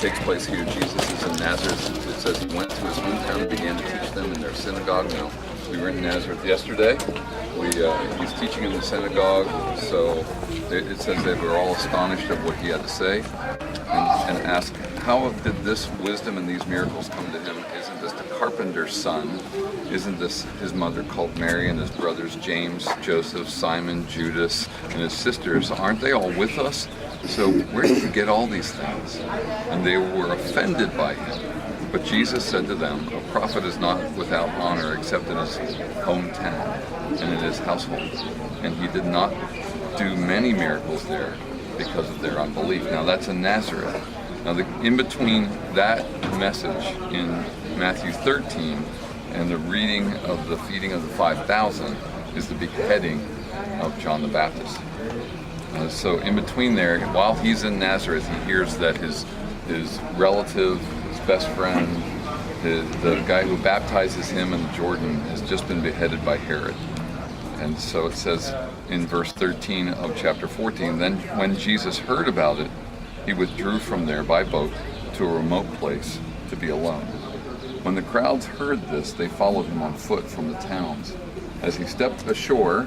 takes place here. Jesus is in Nazareth. It says he went to his hometown and began to teach them in their synagogue. Now, we were in Nazareth yesterday. He's teaching in the synagogue, so it says they were all astonished at what he had to say and asked, how did this wisdom and these miracles come to him? Isn't this the carpenter's son? Isn't this his mother called Mary and his brothers James, Joseph, Simon, Judas, and his sisters? Aren't they all with us? So where did you get all these things? And they were offended by him. But Jesus said to them, a prophet is not without honor except in his hometown and in his household. And he did not do many miracles there because of their unbelief. Now that's in Nazareth. Now in between that message in Matthew 13 and the reading of the feeding of the 5,000 is the beheading of John the Baptist. So in between there, while he's in Nazareth, he hears that his relative, his best friend, the guy who baptizes him in the Jordan has just been beheaded by Herod. And so it says in verse 13 of chapter 14, then when Jesus heard about it, he withdrew from there by boat to a remote place to be alone. When the crowds heard this, they followed him on foot from the towns. As he stepped ashore,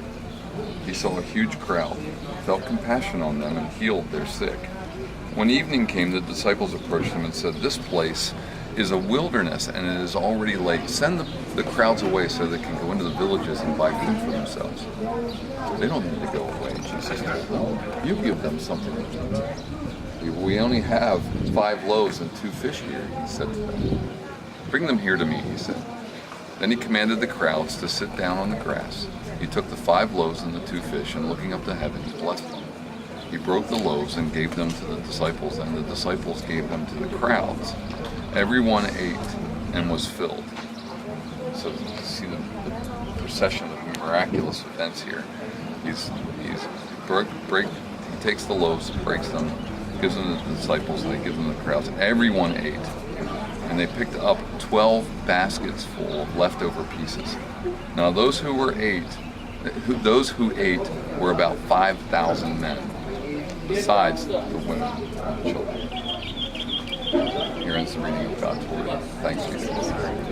he saw a huge crowd, felt compassion on them, and healed their sick. When evening came, the disciples approached him and said, this place is a wilderness and it is already late. Send the crowds away so they can go into the villages and buy food for themselves. They don't need to go away, Jesus told them. You give them something to eat. We only have 5 loaves and 2 fish here, he said to them. Bring them here to me, he said. Then he commanded the crowds to sit down on the grass. He took the 5 loaves and the 2 fish, and looking up to heaven, he blessed them. He broke the loaves and gave them to the disciples, and the disciples gave them to the crowds. Everyone ate and was filled. So you see the procession of miraculous events here. He takes the loaves, breaks them, gives them to the disciples, and they give them to the crowds. Everyone ate. And they picked up 12 baskets full of leftover pieces. Now those who ate were about 5,000 men, besides the women and children. Here ends the reading of God's word. Thanks be to God.